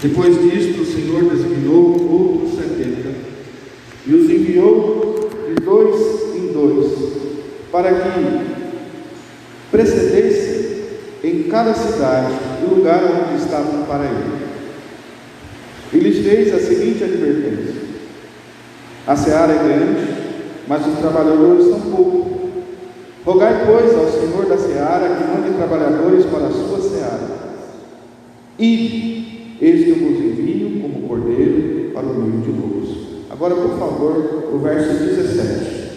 Depois disto, o Senhor designou outros 70 e os enviou de 2 em 2, para que precedessem em cada cidade o lugar onde estavam para ir. E lhes fez a seguinte advertência: a seara é grande, mas os trabalhadores são poucos. Rogai, pois, ao Senhor da seara que mande trabalhadores para a sua seara. E eis que eu vos envio como cordeiro para o meio de lobos. Agora, por favor, o verso 17.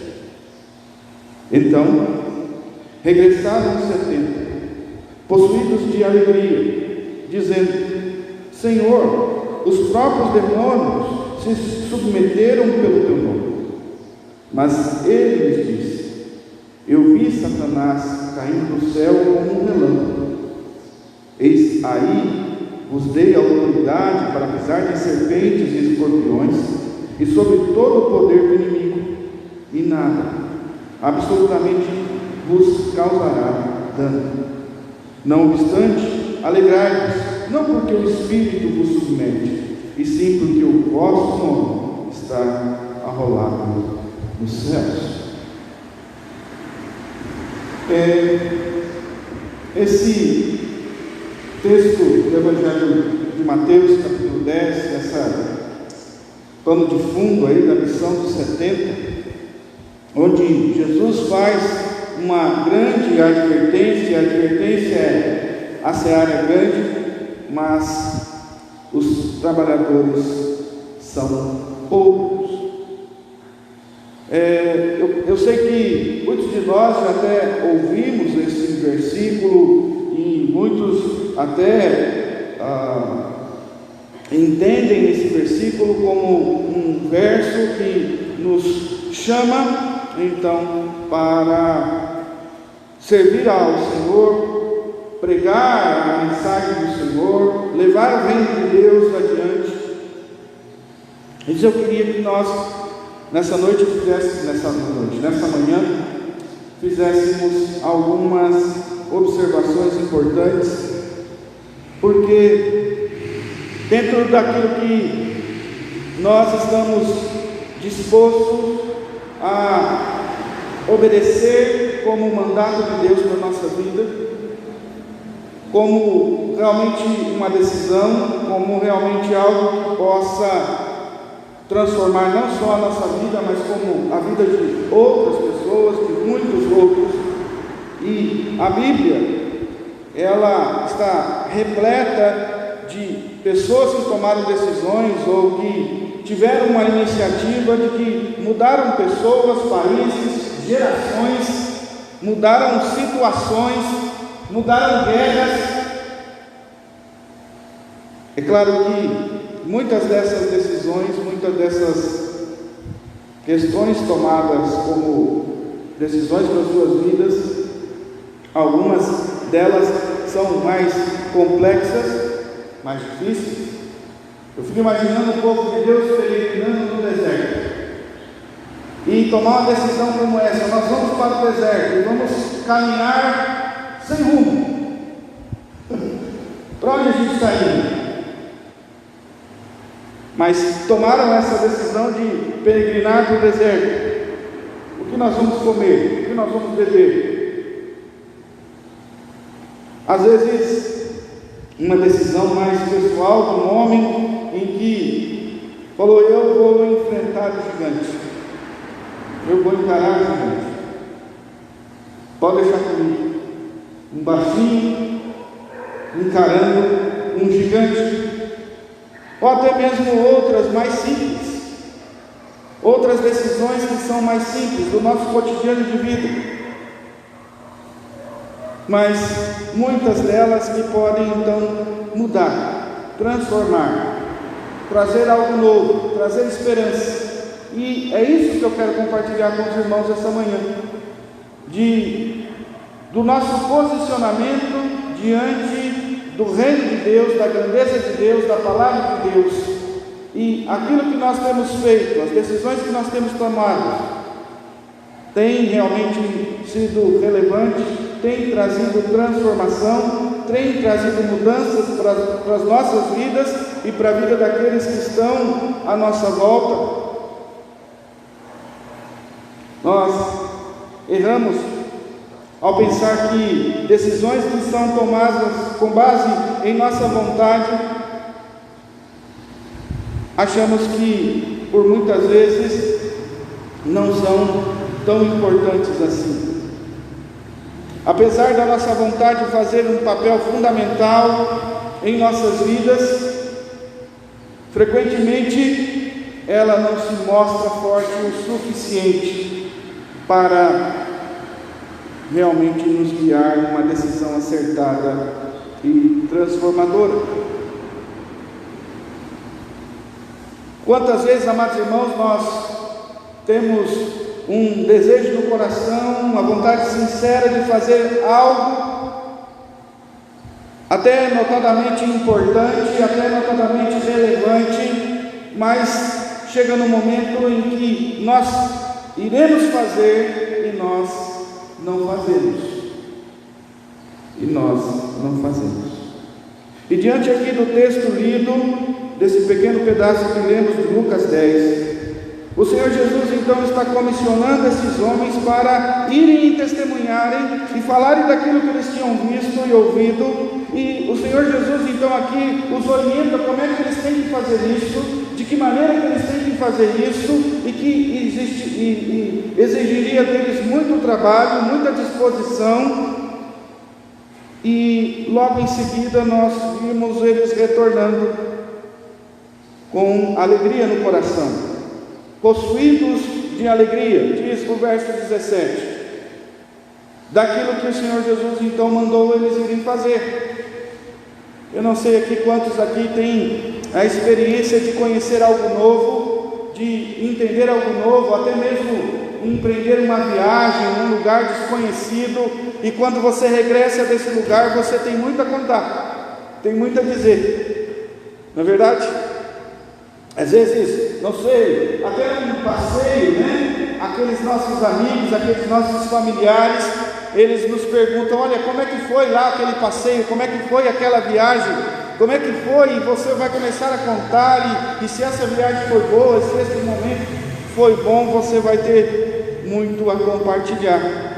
Então regressaram os 70, possuídos de alegria, dizendo: Senhor, os próprios demônios se submeteram pelo teu nome. Mas ele lhes disse: eu vi Satanás caindo do céu como um relâmpago. Eis aí vos dei autoridade para pisar em serpentes e escorpiões e sobre todo o poder do inimigo, e nada, absolutamente, vos causará dano. Não obstante, alegrai-vos, não porque o Espírito vos submete, e sim porque o vosso nome está arrolado nos céus. Esse texto do Evangelho de Mateus, capítulo 10, essa pano de fundo aí da missão dos 70, onde Jesus faz uma grande advertência. A advertência é: a seara é grande, mas os trabalhadores são poucos. Eu sei que muitos de nós já até ouvimos esse versículo e muitos até entendem esse versículo como um verso que nos chama então para servir ao Senhor, pregar a mensagem do Senhor, levar o reino de Deus adiante. Isso eu queria que nós nessa manhã fizéssemos algumas observações importantes, porque dentro daquilo que nós estamos dispostos a obedecer como mandato de Deus para a nossa vida, como realmente uma decisão, como realmente algo que possa transformar não só a nossa vida, mas como a vida de outras pessoas, de muitos outros. E a Bíblia, ela está repleta de pessoas que tomaram decisões ou que tiveram uma iniciativa de que mudaram pessoas, países, gerações, mudaram situações, mudaram guerras. É claro que muitas dessas decisões, muitas dessas questões tomadas como decisões para as suas vidas, algumas delas são mais complexas, mais difíceis. Eu fico imaginando o povo de Deus peregrinando no deserto e tomar uma decisão como essa: nós vamos para o deserto e vamos caminhar sem rumo. Para onde a gente está indo? Mas tomaram essa decisão de peregrinar para o deserto. O que nós vamos comer? O que nós vamos beber? Às vezes, uma decisão mais pessoal de um homem em que falou: eu vou enfrentar o gigante, eu vou encarar o gigante. Pode deixar comigo. Um baixinho encarando um gigante. Ou até mesmo outras mais simples, outras decisões que são mais simples do nosso cotidiano de vida, mas muitas delas que podem então mudar, transformar, trazer algo novo, trazer esperança. E é isso que eu quero compartilhar com os irmãos essa manhã, do nosso posicionamento diante do reino de Deus, da grandeza de Deus, da palavra de Deus, e aquilo que nós temos feito, as decisões que nós temos tomado, tem realmente sido relevante, tem trazido transformação, tem trazido mudanças para as nossas vidas, e para a vida daqueles que estão à nossa volta. Nós erramos ao pensar que decisões que são tomadas com base em nossa vontade, achamos que por muitas vezes não são tão importantes assim. Apesar da nossa vontade fazer um papel fundamental em nossas vidas, frequentemente ela não se mostra forte o suficiente para realmente nos guiar numa decisão acertada e transformadora. Quantas vezes, amados irmãos, nós temos um desejo no coração, uma vontade sincera de fazer algo até notadamente importante, até notadamente relevante, mas chega no momento em que nós iremos fazer e nós não fazemos. E nós não fazemos. E diante aqui do texto lido, desse pequeno pedaço que lemos de Lucas 10, o Senhor Jesus então está comissionando esses homens para irem e testemunharem e falarem daquilo que eles tinham visto e ouvido. E o Senhor Jesus então aqui os orienta como é que eles têm que fazer isso, de que maneira que eles têm que fazer isso, e que exigiria deles muito trabalho, muita disposição. E logo em seguida nós vimos eles retornando com alegria no coração, possuídos de alegria, diz o verso 17, daquilo que o Senhor Jesus então mandou eles irem fazer. Eu não sei aqui quantos aqui têm a experiência de conhecer algo novo, de entender algo novo, até mesmo empreender uma viagem em um lugar desconhecido, e quando você regressa desse lugar, você tem muito a contar, tem muito a dizer, não é verdade? Às vezes, não sei, até um passeio, né? Aqueles nossos amigos, aqueles nossos familiares, eles nos perguntam: olha, como é que foi lá aquele passeio, como é que foi aquela viagem, como é que foi? E você vai começar a contar, e se essa viagem foi boa, se esse momento foi bom, você vai ter muito a compartilhar.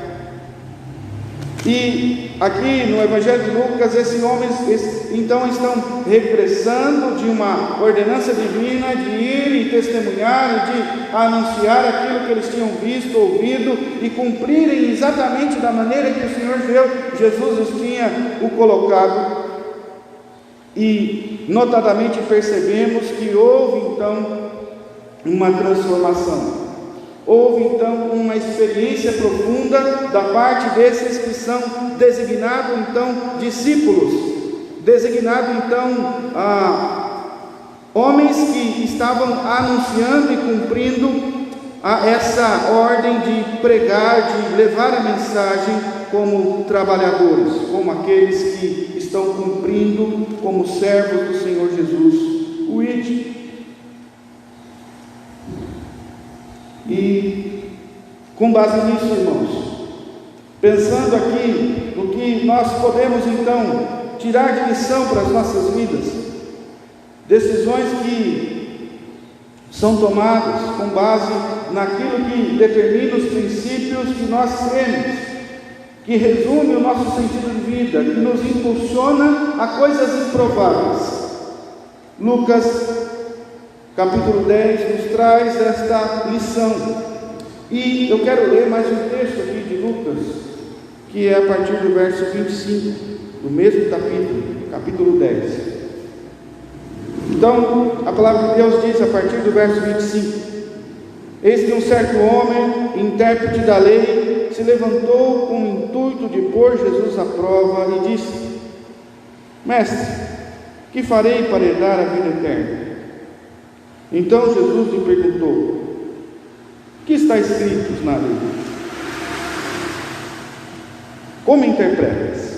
E aqui no Evangelho de Lucas, esses homens então estão regressando de uma ordenança divina de ir e testemunhar, de anunciar aquilo que eles tinham visto, ouvido, e cumprirem exatamente da maneira que o Senhor Jesus os tinha o colocado. E notadamente percebemos que houve então uma transformação. Houve então uma experiência profunda da parte desses que são designados então discípulos, designados então homens que estavam anunciando e cumprindo essa ordem de pregar, de levar a mensagem como trabalhadores, como aqueles que estão cumprindo como servos do Senhor Jesus, o ide. E com base nisso, irmãos, pensando aqui no que nós podemos então tirar de lição para as nossas vidas, decisões que são tomadas com base naquilo que determina os princípios que nós temos, que resume o nosso sentido de vida, que nos impulsiona a coisas improváveis. Lucas capítulo 10 nos traz esta lição, e eu quero ler mais um texto aqui de Lucas, que é a partir do verso 25, do mesmo capítulo 10. Então, a palavra de Deus diz a partir do verso 25: eis que um certo homem, intérprete da lei, se levantou com o intuito de pôr Jesus à prova e disse: mestre, que farei para herdar a vida eterna? Então Jesus lhe perguntou: o que está escrito na lei? Como interpretas?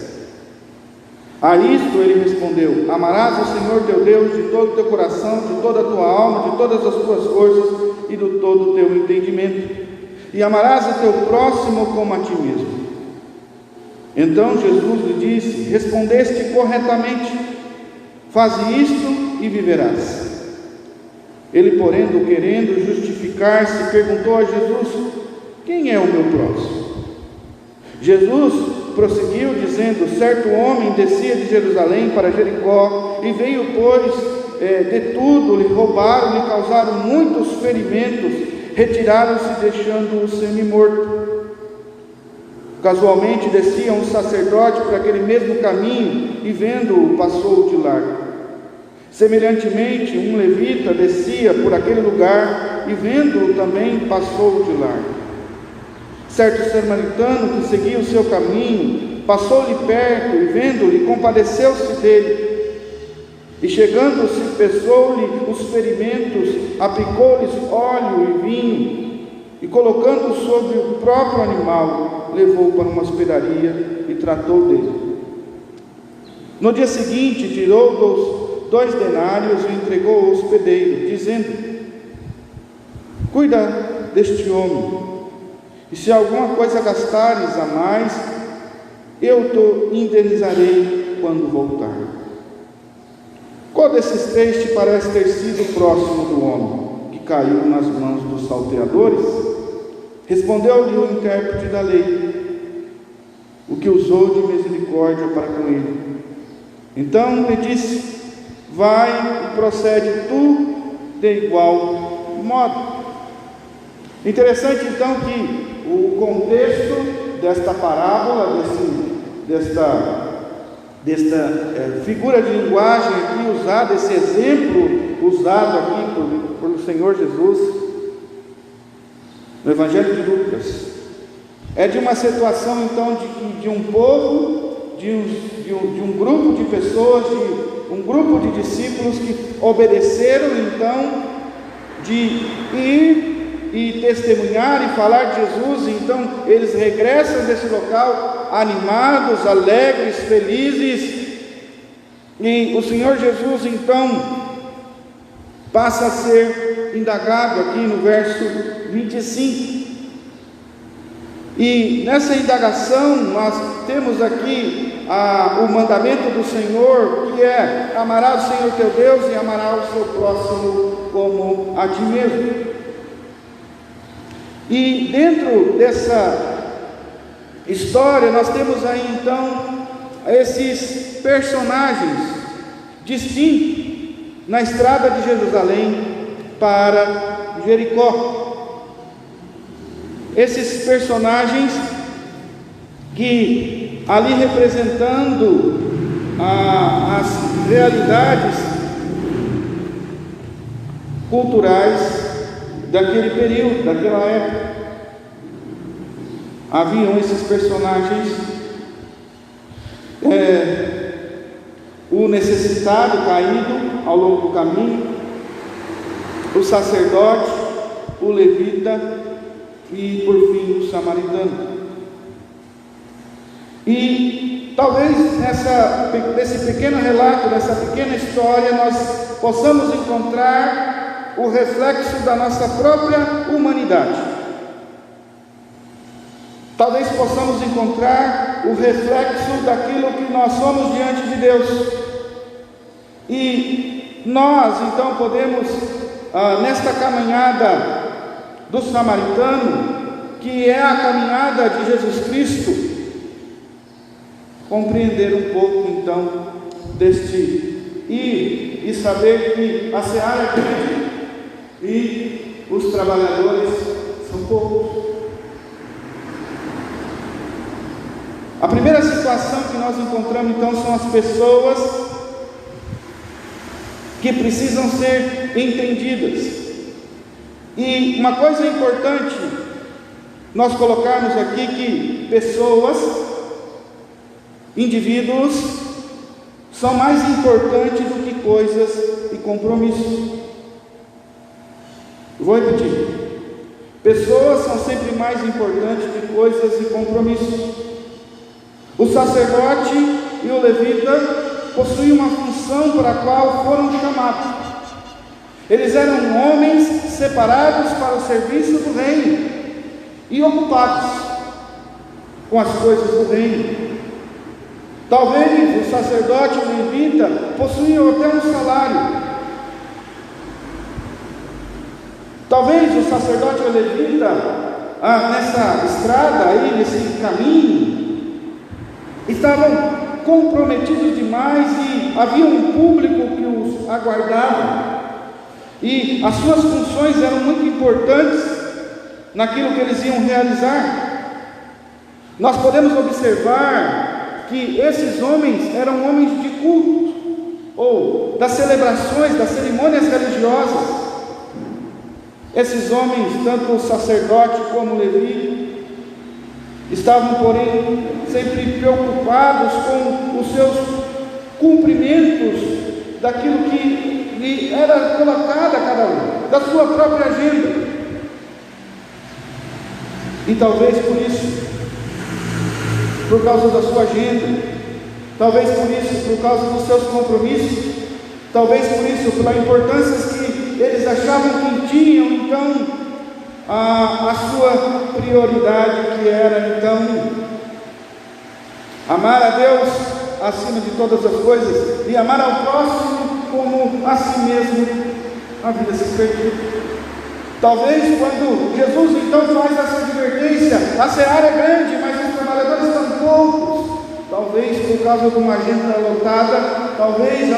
A isto ele respondeu: amarás o Senhor teu Deus de todo o teu coração, de toda a tua alma, de todas as tuas forças e de todo o teu entendimento, e amarás o teu próximo como a ti mesmo. Então Jesus lhe disse: respondeste corretamente, faze isto e viverás. Ele, porém, querendo justificar-se, perguntou a Jesus: quem é o meu próximo? Jesus prosseguiu dizendo: certo homem descia de Jerusalém para Jericó, e veio, pois, de tudo lhe roubaram, lhe causaram muitos ferimentos, retiraram-se, deixando-o semi-morto. Casualmente descia um sacerdote por aquele mesmo caminho, e vendo-o, passou de largo. Semelhantemente, um levita descia por aquele lugar, e vendo-o também, passou de largo. Certo samaritano que seguia o seu caminho, passou-lhe perto, e vendo-lhe, compadeceu-se dele. E chegando-se, pesou-lhe os ferimentos, aplicou-lhes óleo e vinho, e colocando sobre o próprio animal, levou-o para uma hospedaria e tratou dele. No dia seguinte, tirou 2 denários e entregou ao hospedeiro, dizendo: cuida deste homem, e se alguma coisa gastares a mais, eu te indenizarei quando voltar. Qual desses 3 te parece ter sido o próximo do homem que caiu nas mãos dos salteadores? Respondeu-lhe o intérprete da lei, o que usou de misericórdia para com ele. Então lhe disse: vai e procede tu de igual modo. Interessante então que o contexto desta parábola, desta figura de linguagem aqui usada, esse exemplo usado aqui pelo Senhor Jesus no Evangelho de Lucas, é de uma situação então de um povo, de um grupo de pessoas, de um grupo de discípulos que obedeceram então de ir e testemunhar e falar de Jesus. Então eles regressam desse local animados, alegres, felizes, e o Senhor Jesus então passa a ser indagado aqui no verso 25. E nessa indagação nós temos aqui o mandamento do Senhor, que é: amarás o Senhor teu Deus e amarás o seu próximo como a ti mesmo. E dentro dessa história nós temos aí então esses personagens distintos na estrada de Jerusalém para Jericó. Esses personagens que ali representando as realidades culturais daquele período, daquela época. Haviam esses personagens, o necessitado caído ao longo do caminho, o sacerdote, o levita e por fim o samaritano. E talvez nesse pequeno relato, nessa pequena história, nós possamos encontrar o reflexo da nossa própria humanidade. Talvez possamos encontrar o reflexo daquilo que nós somos diante de Deus. E nós então podemos, nesta caminhada do samaritano, que é a caminhada de Jesus Cristo, compreender um pouco então deste ir e saber que a seara é grande e os trabalhadores são poucos. A primeira situação que nós encontramos então são as pessoas que precisam ser entendidas. E uma coisa importante nós colocarmos aqui, que pessoas, indivíduos, são mais importantes do que coisas e compromissos. Vou repetir: pessoas são sempre mais importantes do que coisas e compromissos. O sacerdote e o levita possuíam uma função para a qual foram chamados. Eles eram homens separados para o serviço do reino e ocupados com as coisas do reino. Talvez o sacerdote e o levita possuíam até um salário. Talvez o sacerdote e o levita, nessa estrada aí, nesse caminho, estavam comprometidos demais e havia um público que os aguardava. E as suas funções eram muito importantes naquilo que eles iam realizar. Nós podemos observar que esses homens eram homens de culto, ou das celebrações, das cerimônias religiosas. Esses homens, tanto o sacerdote como o levita, estavam, porém, sempre preocupados com os seus cumprimentos daquilo que lhe era colocado a cada um, da sua própria agenda. E talvez por isso, por causa da sua agenda, talvez por isso, por causa dos seus compromissos, talvez por isso, pela importância que eles achavam que tinham, então, a sua prioridade, que era, então, amar a Deus acima de todas as coisas e amar ao próximo como a si mesmo, a vida se perdeu. Talvez quando Jesus então faz essa advertência, a seara é grande, mas os trabalhadores são poucos. Talvez por causa de uma agenda lotada, talvez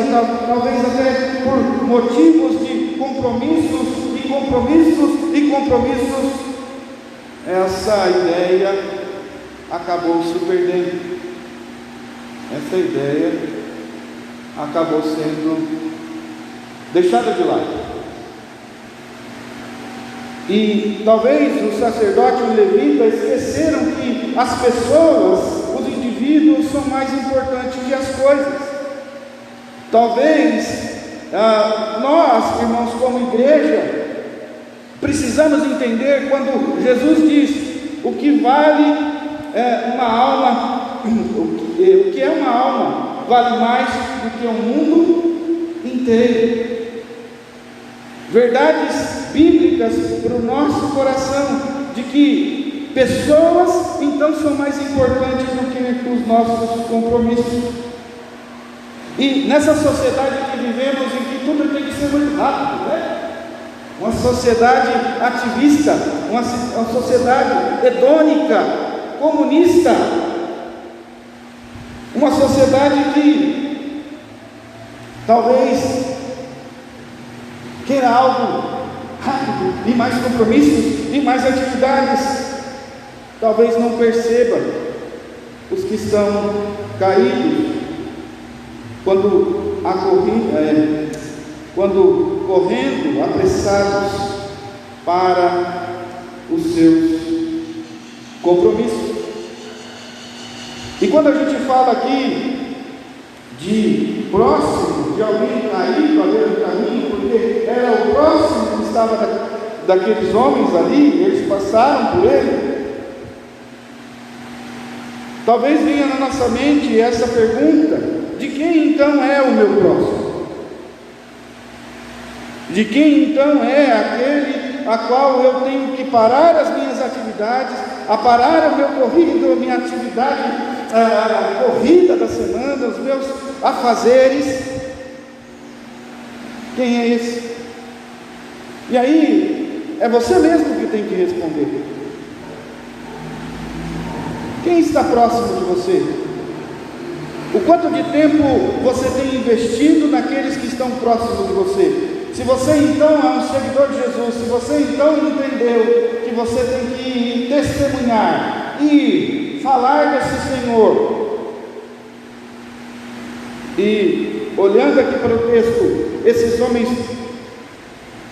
até por motivos de compromissos, essa ideia acabou se perdendo. Essa ideia acabou sendo deixada de lado. E talvez o sacerdote e o levita esqueceram que as pessoas, os indivíduos, são mais importantes que as coisas. Talvez nós, irmãos, como igreja, precisamos entender quando Jesus diz: o que vale uma alma, o que é uma alma, vale mais do que o mundo inteiro. Verdades bíblicas para o nosso coração, de que pessoas então são mais importantes do que os nossos compromissos. E nessa sociedade que vivemos, em que tudo tem que ser muito rápido, né? Uma sociedade ativista, uma sociedade hedônica, comunista, uma sociedade que talvez queira algo rápido, e mais compromissos, e mais atividades. Talvez não perceba os que estão caídos, quando correndo, apressados para os seus compromissos. E quando a gente fala aqui de próximo, de alguém caído ali no caminho, porque era o próximo que estava daqueles homens ali, eles passaram por ele, talvez venha na nossa mente essa pergunta: de quem então é o meu próximo? De quem então é aquele a qual eu tenho que parar as minhas atividades, a parar o meu corrido, a minha atividade, a corrida da semana, os meus afazeres? Quem é esse? E aí, é você mesmo que tem que responder. Quem está próximo de você? O quanto de tempo você tem investido naqueles que estão próximos de você? Se você então é um seguidor de Jesus, se você então entendeu que você tem que testemunhar e falar desse Senhor, e olhando aqui para o texto, esses homens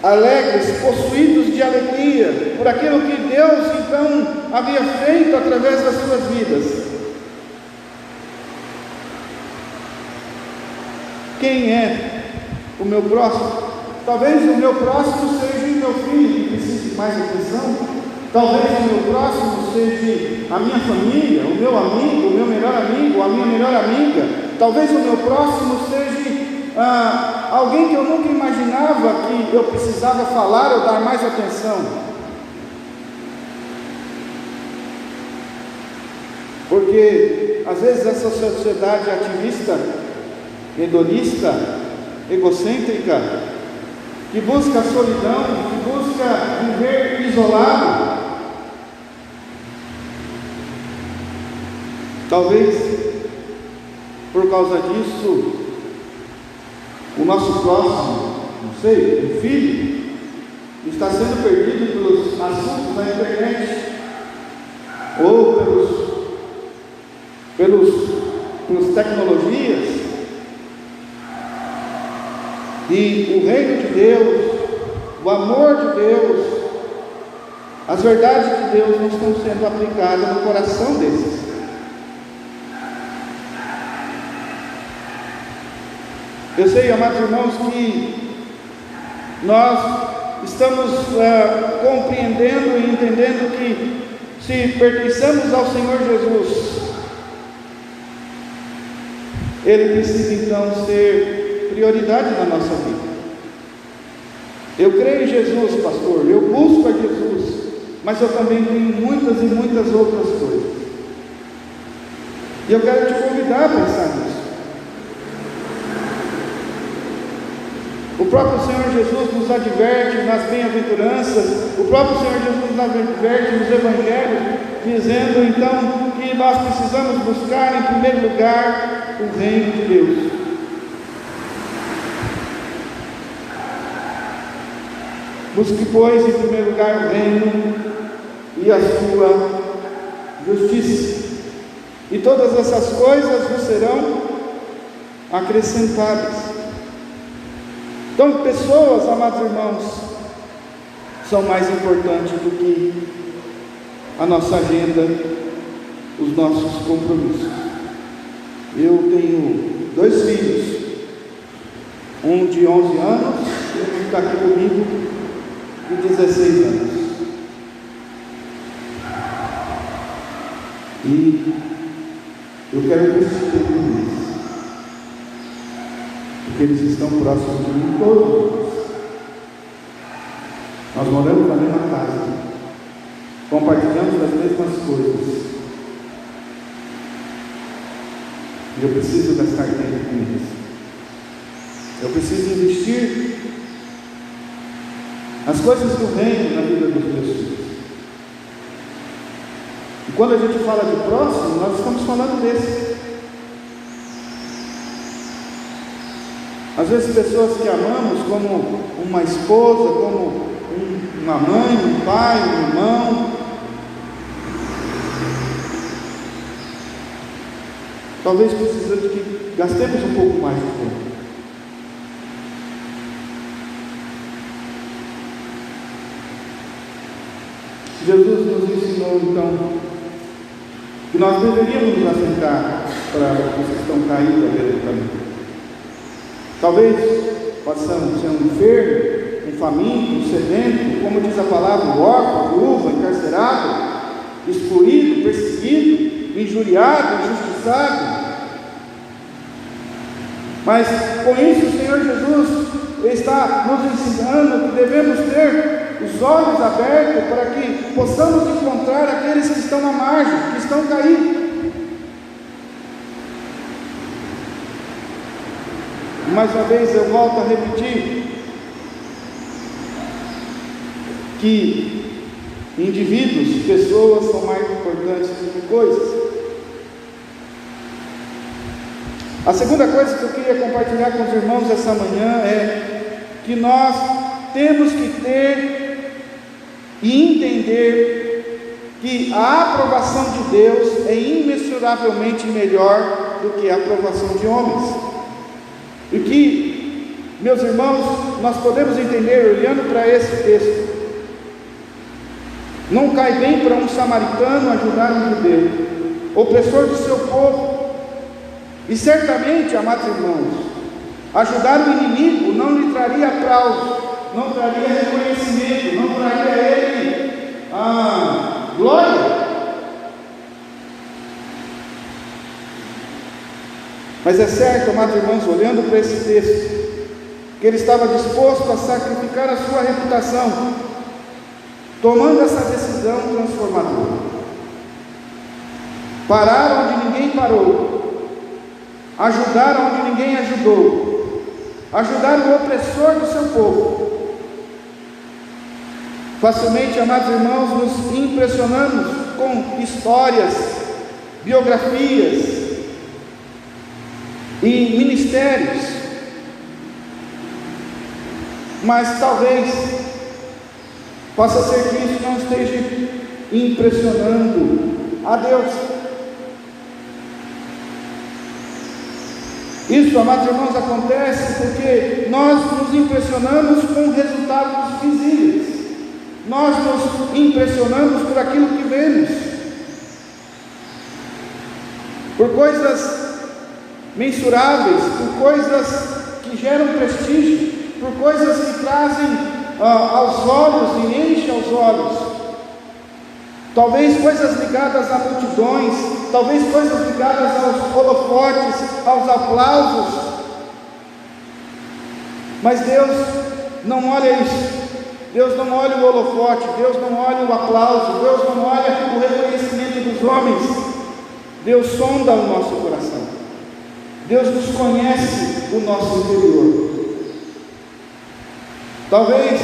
alegres, possuídos de alegria por aquilo que Deus então havia feito através das suas vidas. Quem é o meu próximo? Talvez o meu próximo seja o meu filho, que precisa de mais atenção. Talvez o meu próximo seja a minha família, o meu amigo, o meu melhor amigo, a minha melhor amiga. Talvez o meu próximo seja alguém que eu nunca imaginava que eu precisava falar ou dar mais atenção. Porque às vezes essa sociedade ativista, hedonista, egocêntrica, que busca a solidão, que busca viver isolado, talvez por causa disso o nosso próximo, não sei, um filho, está sendo perdido pelos assuntos da internet ou pelas tecnologias, e o reino de Deus, o amor de Deus, as verdades de Deus não estão sendo aplicadas no coração desses. Eu sei, amados irmãos, que nós estamos compreendendo e entendendo que se pertencemos ao Senhor Jesus, Ele precisa então ser prioridade na nossa vida. Eu creio em Jesus, pastor, eu busco a Jesus, mas eu também tenho muitas e muitas outras coisas, e eu quero te convidar a pensar nisso. O próprio Senhor Jesus nos adverte nas bem-aventuranças, o próprio Senhor Jesus nos adverte nos evangelhos, dizendo então que nós precisamos buscar em primeiro lugar o reino de Deus. Busque, pois, em primeiro lugar o reino e a sua justiça, e todas essas coisas vos serão acrescentadas. Então, pessoas, amados irmãos, são mais importantes do que a nossa agenda, os nossos compromissos. Eu tenho 2 filhos, um de 11 anos e um que está aqui comigo de 16 anos. E eu quero investir neles, porque eles estão próximos de mim todos. Nós moramos na mesma casa, compartilhamos as mesmas coisas, e eu preciso gastar tempo com eles. Eu preciso investir as coisas do reino na vida dos meus filhos. E quando a gente fala de próximo, nós estamos falando desse. Às vezes pessoas que amamos como uma esposa, como uma mãe, um pai, um irmão, talvez precisamos de que gastemos um pouco mais de tempo. Jesus nos ensinou então que nós deveríamos nos assentar para os que estão caídos à beira do caminho. Talvez possamos ser um enfermo, um faminto, um sedento, como diz a palavra, um órfão, viúva, encarcerado, excluído, perseguido, injuriado, injustiçado. Mas com isso o Senhor Jesus está nos ensinando que devemos ter os olhos abertos para que possamos encontrar aqueles que estão à margem, que estão caídos. Mais uma vez eu volto a repetir que indivíduos, pessoas são mais importantes do que coisas. A segunda coisa que eu queria compartilhar com os irmãos essa manhã é que nós temos que ter e entender que a aprovação de Deus é imensuravelmente melhor do que a aprovação de homens. E que, meus irmãos, nós podemos entender olhando para esse texto. Não cai bem para um samaritano ajudar um judeu, opressor do seu povo. E certamente, amados irmãos, ajudar o inimigo não lhe traria aplauso, não traria reconhecimento, não traria a ele glória. Mas é certo, amados irmãos, olhando para esse texto, que ele estava disposto a sacrificar a sua reputação, tomando essa decisão transformadora. parar onde ninguém parou, ajudar onde ninguém ajudou, ajudar o opressor do seu povo. Facilmente, amados irmãos, nos impressionamos com histórias, biografias e ministérios, mas talvez possa ser que isso não esteja impressionando a Deus. Isso, amados irmãos, acontece porque nós nos impressionamos com resultados visíveis, nós nos impressionamos por aquilo que vemos, por coisas mensuráveis, por coisas que geram prestígio, por coisas que trazem aos olhos e enchem aos olhos, talvez coisas ligadas a multidões, talvez coisas ligadas aos holofotes, aos aplausos, mas Deus não olha isso. Deus não olha o holofote, Deus não olha o aplauso, Deus não olha o reconhecimento dos homens. Deus sonda o nosso coração, Deus nos conhece o nosso interior. Talvez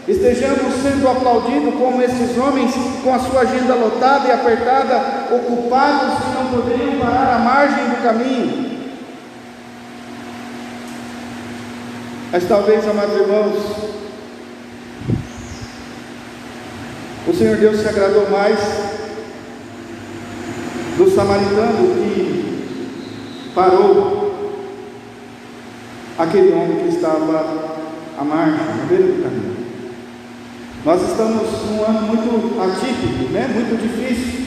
estejamos sendo aplaudidos como esses homens, com a sua agenda lotada e apertada, ocupados que não poderiam parar à margem do caminho. Mas talvez, amados irmãos, o Senhor Deus se agradou mais do samaritano que parou aquele homem que estava à margem, na beira do caminho. Nós estamos num ano muito atípico, muito difícil,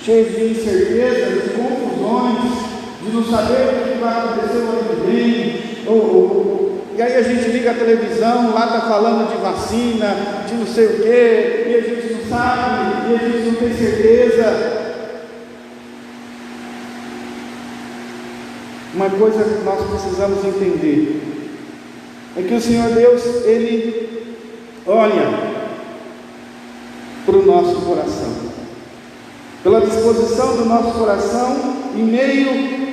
cheio de incertezas, de confusões, de não saber o que vai acontecer no ano que vem, e aí a gente liga a televisão, lá está falando de vacina, de não sei o quê, e a gente não sabe, e a gente não tem certeza. Uma coisa que nós precisamos entender é que o Senhor Deus, Ele olha para o nosso coração, pela disposição do nosso coração, em meio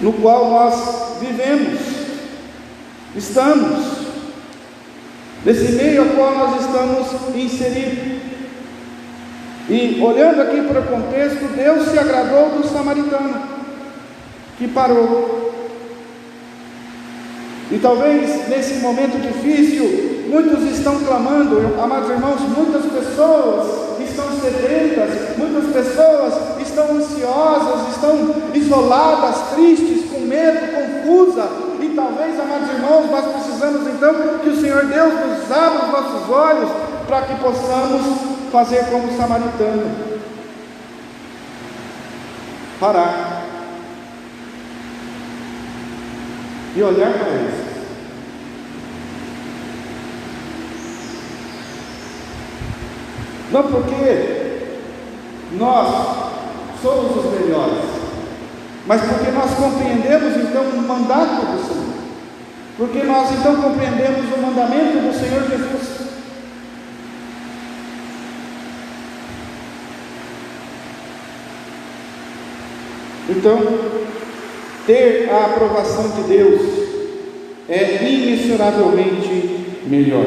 no qual nós vivemos, estamos, nesse meio ao qual nós estamos inseridos. E olhando aqui para o contexto, Deus se agradou do samaritano que parou. E talvez nesse momento difícil, muitos estão clamando, amados irmãos, muitas pessoas estão sedentas, muitas pessoas estão ansiosas, estão isoladas, tristes, com medo, confusas. E talvez, amados irmãos, nós precisamos então que o Senhor Deus nos abra os nossos olhos, para que possamos fazer como o samaritano, parar e olhar para eles. Não porque nós somos os melhores, mas porque nós compreendemos então o mandato do Senhor, porque nós então compreendemos o mandamento do Senhor Jesus. Então, ter a aprovação de Deus é imensuravelmente melhor.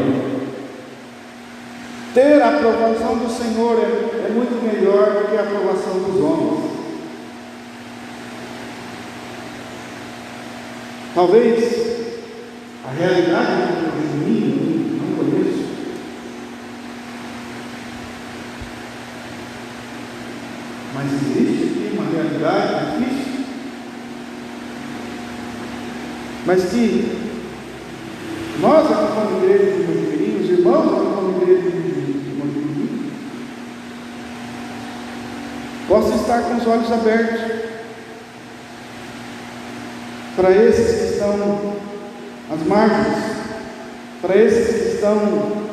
Ter a aprovação do Senhor é muito melhor do que a aprovação dos homens. Talvez a realidade de mim não conheço, mas existe aqui uma realidade difícil, mas que nós aqui como igreja de Mantiqueirinho, os irmãos aqui como igreja de Mantiqueirinho, possam estar com os olhos abertos para esses que estão às margens, para esses que estão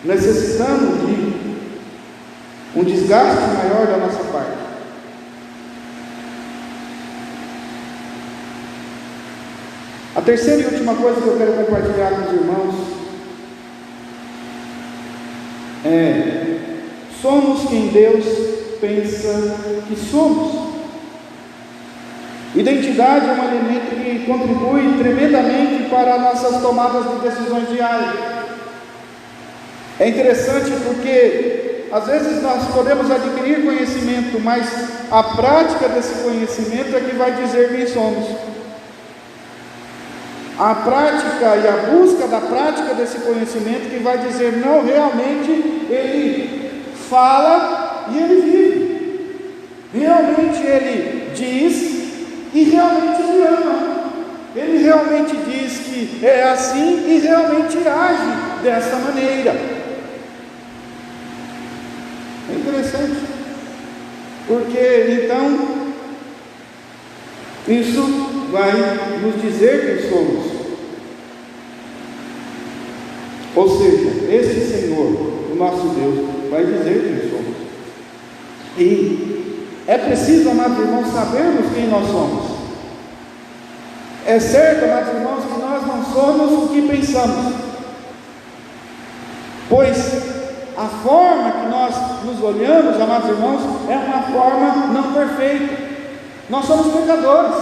necessitando de um desgaste maior da nossa parte. A terceira e última coisa que eu quero compartilhar com os irmãos é: somos quem Deus pensa que somos. Identidade é um elemento que contribui tremendamente para nossas tomadas de decisões diárias. É interessante porque às vezes nós podemos adquirir conhecimento, mas a prática desse conhecimento é que vai dizer quem somos. A prática e a busca da prática desse conhecimento que vai dizer, não, realmente ele fala e ele vive. Realmente ele diz e realmente ele ama. Ele realmente diz que é assim e realmente age dessa maneira. É interessante, porque então isso vai nos dizer quem somos. Ou seja, esse Senhor, o nosso Deus, vai dizer quem somos. E é preciso, amados irmãos, sabermos quem nós somos. É certo, amados irmãos, que nós não somos o que pensamos, pois a forma que nós nos olhamos, amados irmãos, é uma forma não perfeita. Nós somos pecadores,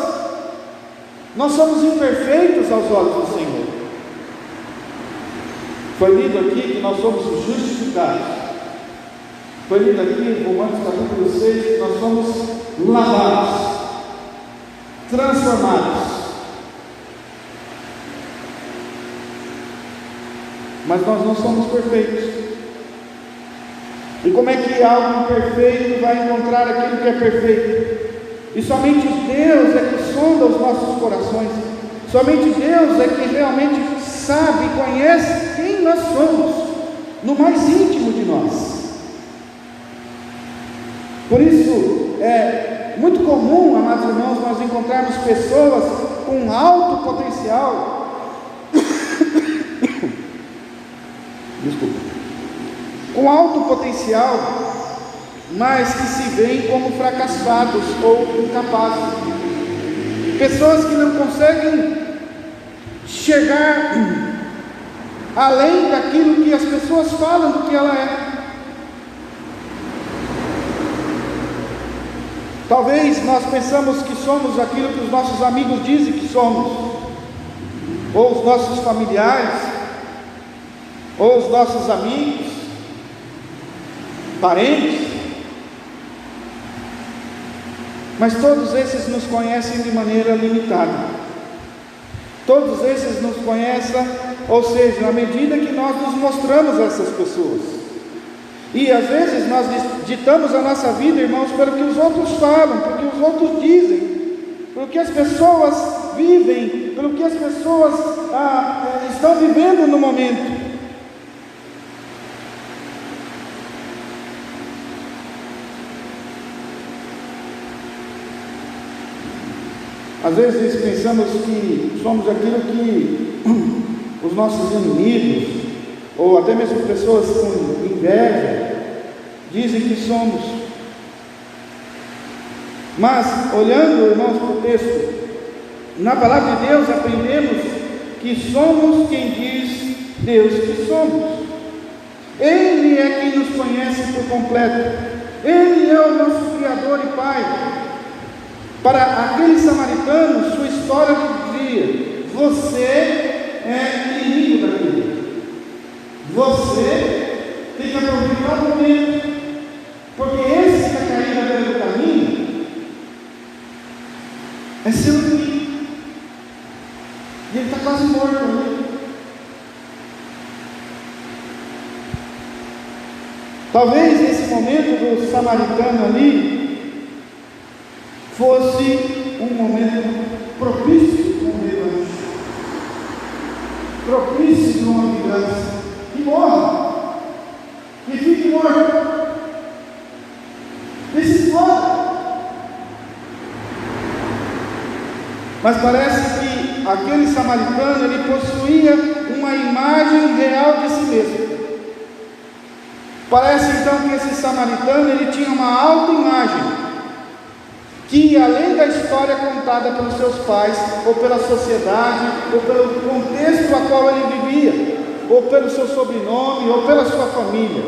nós somos imperfeitos aos olhos do Senhor. Foi lido aqui que nós somos justificados. Foi lido aqui em Romanos capítulo 6 que nós somos lavados, transformados. Mas nós não somos perfeitos. E como é que algo imperfeito vai encontrar aquilo que é perfeito? E somente Deus é que sonda os nossos corações. Somente Deus é que realmente sabe e conhece quem nós somos, no mais íntimo de nós. Por isso, é muito comum, amados irmãos, nós encontrarmos pessoas com alto potencial, com alto potencial, mas que se veem como fracassados ou incapazes. Pessoas que não conseguem chegar além daquilo que as pessoas falam do que ela é. Talvez nós pensamos que somos aquilo que os nossos amigos dizem que somos, ou os nossos familiares, ou os nossos amigos, parentes, mas todos esses nos conhecem de maneira limitada. Todos esses nos conhecem, ou seja, na medida que nós nos mostramos a essas pessoas. E às vezes nós ditamos a nossa vida, irmãos, pelo que os outros falam, pelo que os outros dizem, pelo que as pessoas vivem, pelo que as pessoas estão vivendo no momento. Às vezes pensamos que somos aquilo que os nossos inimigos, ou até mesmo pessoas com inveja, dizem que somos. Mas, olhando, irmãos, para o texto, na palavra de Deus aprendemos que somos quem diz Deus que somos. Ele é quem nos conhece por completo. Ele é o nosso Criador e Pai. Para aquele samaritano, sua história dizia: você é inimigo daquele. Você tem que aproveitar o momento, porque esse que está caído à beira do caminho é seu inimigo, e ele está quase morto ali. Talvez nesse momento do samaritano ali fosse um momento propício para um revanche, propício para uma vingança. Que morra, que fique morto, que se exploda. Mas parece que aquele samaritano, ele possuía uma imagem real de si mesmo. Parece então que esse samaritano, ele tinha uma autoimagem, que além da história contada pelos seus pais, ou pela sociedade, ou pelo contexto a qual ele vivia, ou pelo seu sobrenome, ou pela sua família,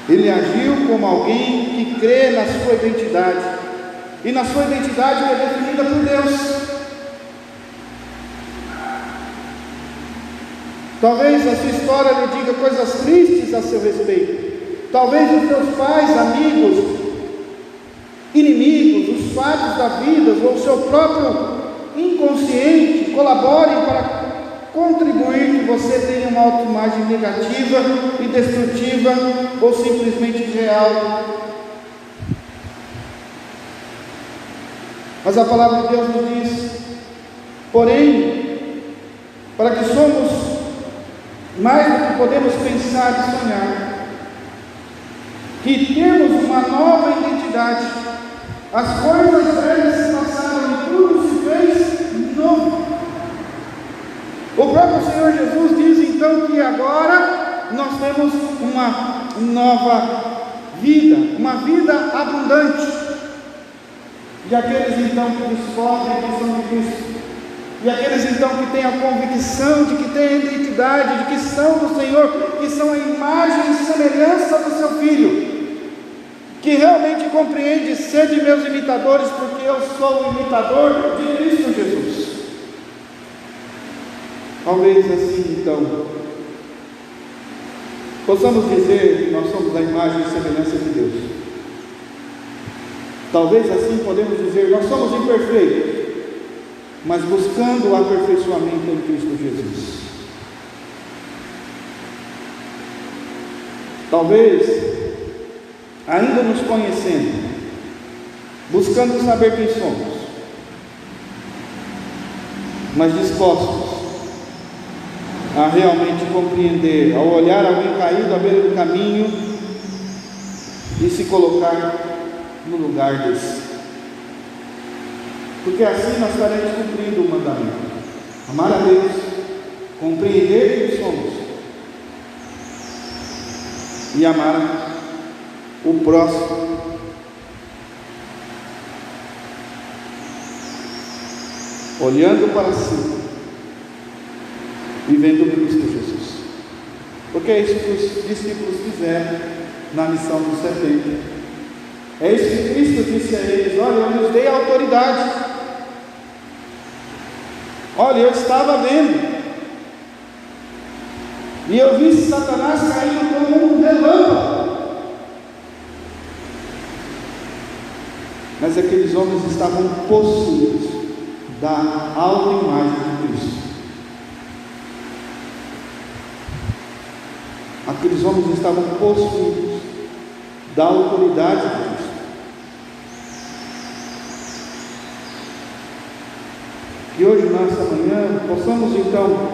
Ele agiu como alguém que crê na sua identidade, e na sua identidade é definida por Deus. Talvez a sua história lhe diga coisas tristes a seu respeito. Talvez os seus pais, amigos, inimigos, os fatos da vida ou o seu próprio inconsciente colaborem para contribuir que você tenha uma autoimagem negativa e destrutiva ou simplesmente real. Mas a palavra de Deus nos diz, porém, para que somos mais do que podemos pensar e sonhar, que temos uma nova identidade, as coisas velhas se passaram e tudo se fez novo. O próprio Senhor Jesus diz então que agora nós temos uma nova vida, uma vida abundante. E aqueles então que descobrem que são de Cristo, e aqueles então que têm a convicção de que têm a identidade, de que são do Senhor, que são a imagem e semelhança do seu Filho, que realmente compreende, sede meus imitadores, porque eu sou o imitador de Cristo Jesus. Talvez assim então possamos dizer que nós somos a imagem e semelhança de Deus. Talvez assim podemos dizer, nós somos imperfeitos, mas buscando o aperfeiçoamento em Cristo Jesus. Talvez ainda nos conhecendo, buscando saber quem somos, mas dispostos a realmente compreender, ao olhar alguém caído à beira do caminho e se colocar no lugar desse. Porque assim nós estaremos cumprindo o mandamento: amar a Deus, compreender quem somos e amar o próximo. Olhando para si e vendo Cristo Jesus. Porque é isso que os discípulos fizeram na missão dos 70. É isso que Cristo disse a eles: olha, eu lhes dei autoridade. Olha, eu estava vendo, e eu vi Satanás caindo como um relâmpago. Mas aqueles homens estavam possuídos da autoimagem de Cristo. Aqueles homens estavam possuídos da autoridade de Cristo. Que hoje, nessa manhã, possamos então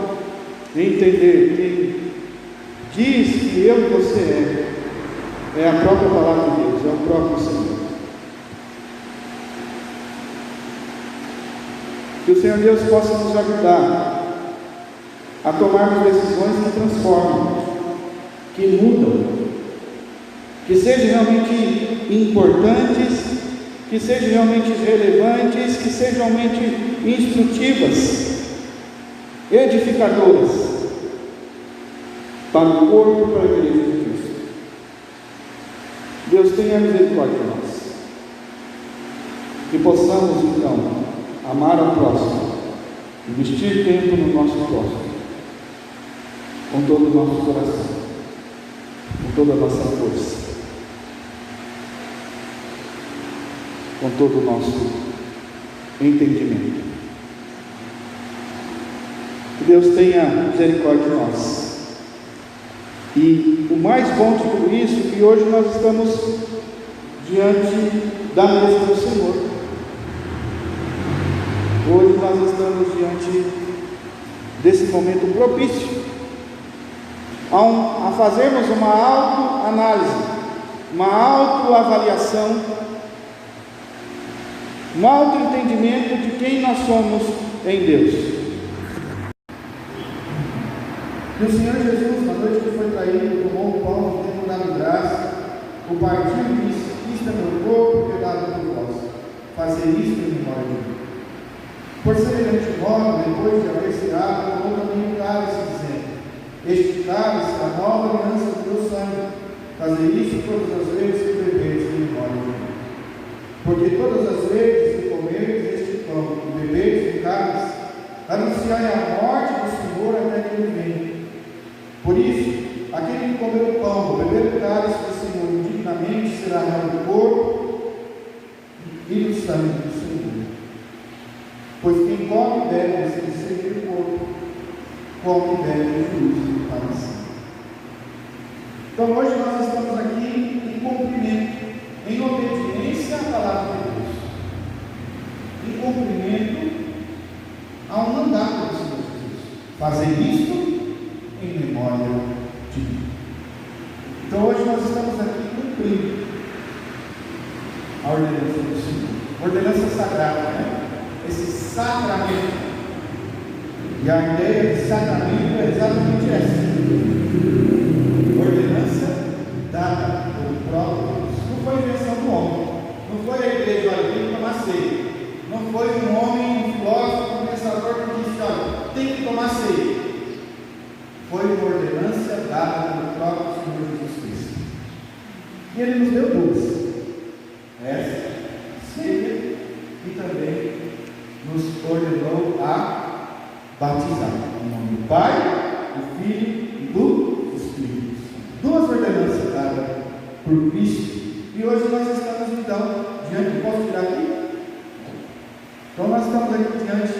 entender quem diz que eu e você é a própria palavra de Deus, é o próprio Senhor. Que o Senhor Deus possa nos ajudar a tomarmos decisões que transformam, que mudam, que sejam realmente importantes, que sejam realmente relevantes, que sejam realmente instrutivas, edificadoras para o corpo e para a igreja de Cristo. Deus tenha misericórdia de nós, que possamos então amar ao próximo, investir tempo no nosso próximo, com todo o nosso coração, com toda a nossa força, com todo o nosso entendimento. Que Deus tenha misericórdia de nós. E o mais bom de tudo isso é que hoje nós estamos diante da mesa do Senhor. Hoje nós estamos diante desse momento propício a fazermos uma autoanálise, uma autoavaliação, um autoentendimento de quem nós somos em Deus. E o Senhor Jesus, na noite que foi traído, tomou o pão, tendo dado graça, o partiu e disse: isto é meu corpo que é dado por vós, fazer isto em memória de mim. Por semelhante modo, depois de haver ceado, tomou também o cálice, dizendo: este cálice é a nova aliança do meu sangue, Fazer isso todas as vezes que beberes em memória de mim. Porque todas as vezes que comeres este pão e beberes do cálice, anunciai a morte do Senhor até que ele venha. Por isso, aquele que comer o pão ou beber o cálice do Senhor indignamente será réu do corpo e do sangue do Senhor. Pois quem come e bebe sem servir o corpo, come e bebe o juízo para si. Então hoje nós estamos aqui em cumprimento, em obediência à palavra de Deus, em cumprimento ao mandato do Senhor Jesus. Fazer isto em memória de mim. Então hoje nós estamos aqui cumprindo a ordenança do Senhor, ordenança sagrada, né? Esse sacramento. E a ideia de sacramento é exatamente essa: ordenança dada pelo próprio Deus. Não foi invenção do homem, não foi a igreja, olha, tem que tomar ceia. Não foi um homem, um filósofo, um pensador que disse, olha, tem que tomar ceia. Foi uma ordenança dada pelo próprio Senhor Jesus Cristo. E Ele nos deu duas: essa ceia, e também nos ordenou a batizar em nome do Pai, do Filho e do Espírito. Duas ordenanças dadas por Cristo. E hoje nós estamos então diante, posso tirar aqui? Então nós estamos aqui diante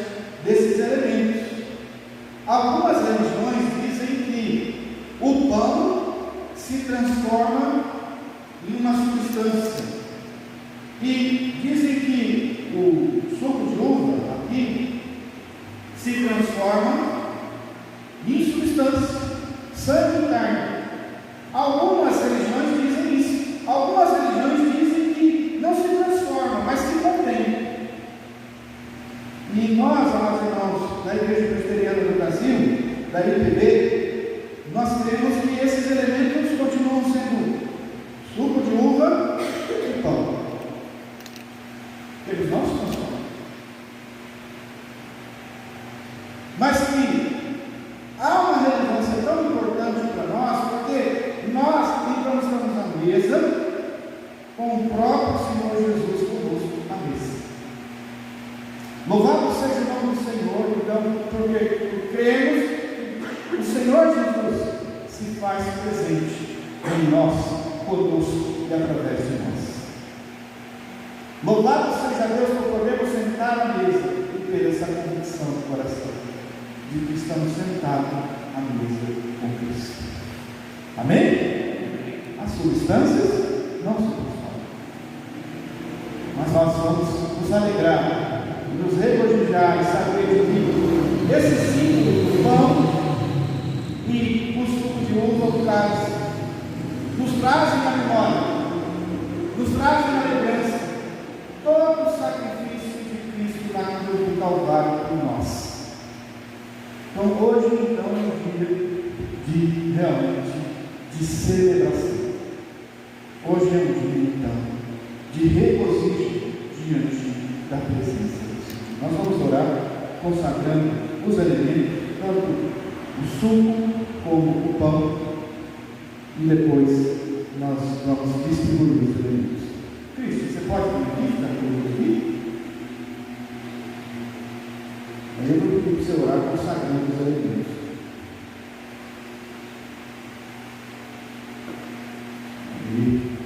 desses elementos. Algumas religiões dizem que o pão se transforma em uma substância. E dizem que o suco de uva aqui se transforma em substância, sangue e carne. Algumas religiões dizem isso. Algumas religiões dizem que não se transforma, mas se contém. E nós, amados irmãos, da Igreja Presbiteriana do Brasil, da IPB, nós cremos que esses elementos continuam sendo suco de uva e pão. Eles não se transformam. Mas que há uma relevância tão importante para nós, porque nós então estamos à mesa com o próprio Senhor Jesus conosco à mesa. Louvado seja o nome do Senhor, então, porque cremos que o Senhor Jesus se faz presente em nós, conosco e através de nós. Louvado seja Deus por podermos sentar à mesa e ter essa convicção do coração de que estamos sentados à mesa com Cristo. Amém? As substâncias não se transformam, mas nós vamos nos alegrar, nos regozijar e saber que esse símbolo do pão e o suco de uva, o cálice, nos trazem na memória, nos trazem na lembrança todo o sacrifício de Cristo na cruz do Calvário por nós. Então hoje então é um dia de realmente de celebração. Hoje é um dia então de regozijo diante da presença do Senhor. Nós vamos orar consagrando os elementos, tanto o suco como o pão, e depois nós vamos distribuir os elementos. Cristo, você pode pedir para que eu ouvi? Aí eu vou pedir para você orar consagrando os elementos. Amém.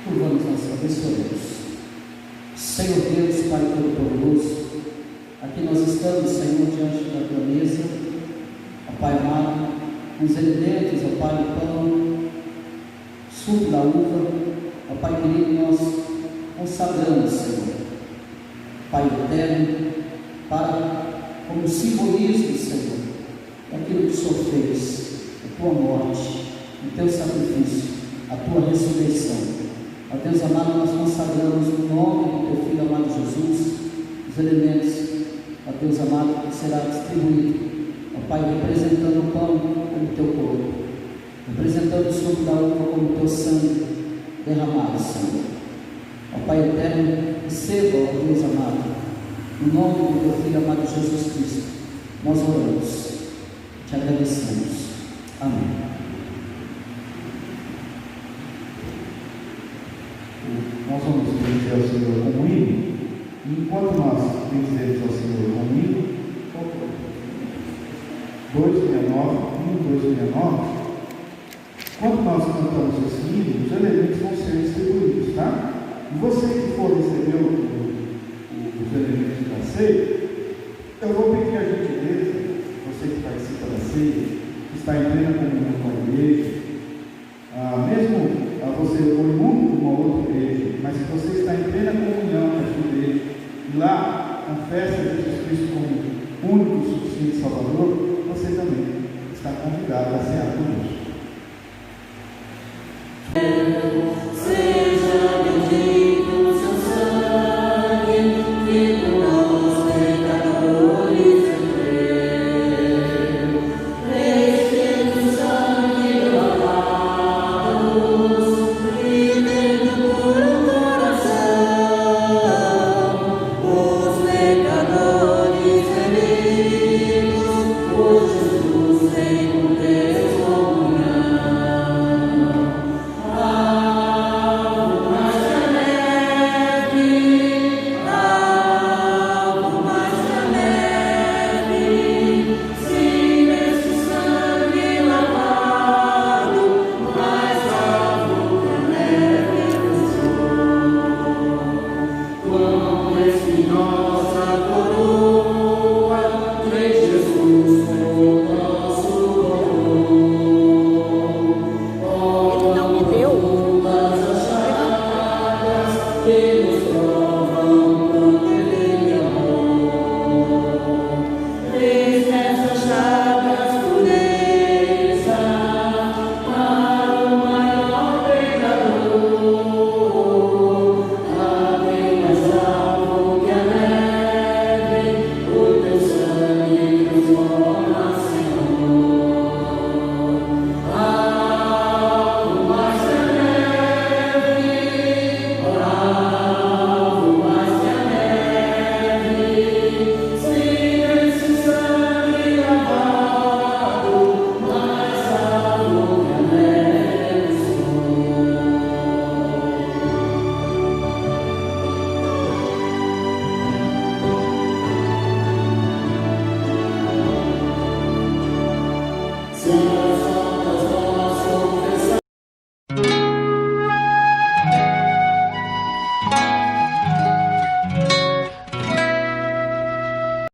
Curvamos nossa cabeça e oremos. Senhor Deus, Pai Todo-Poderoso, aqui nós estamos, Senhor, diante da tua mesa, ó Pai amado, com os elementos, ó Pai, o pão, suco da uva, ó Pai querido, nós consagramos, Senhor, Pai eterno, para, como simbolismo, Senhor, daquilo que o Senhor fez, a tua morte, o teu sacrifício, a tua ressurreição. Ó Deus amado, nós consagramos o nome do teu Filho amado Jesus, os elementos, ó Deus amado, que será distribuído, ó Pai, representando o pão como teu corpo. suco da uva como teu sangue derramado, Senhor. Ó Pai eterno, receba, ó Deus amado, no nome do teu Filho amado Jesus Cristo, nós oramos, te agradecemos. Amém. Nós vamos bendizer ao Senhor com o hino. E enquanto nós bendizemos ao Senhor com o hino, 269, hino 269, quando nós cantamos esse hino, os elementos vão ser distribuídos, tá? E você que for receber os elementos da ceia, eu vou pedir a gentileza, você que participa da ceia, que está em plena comunhão com a igreja, mesmo você oriundo de uma outra igreja, mas se você está em plena comunhão com a sua igreja, e lá confessa Jesus Cristo como único e suficiente Salvador, você também está convidado a cear conosco.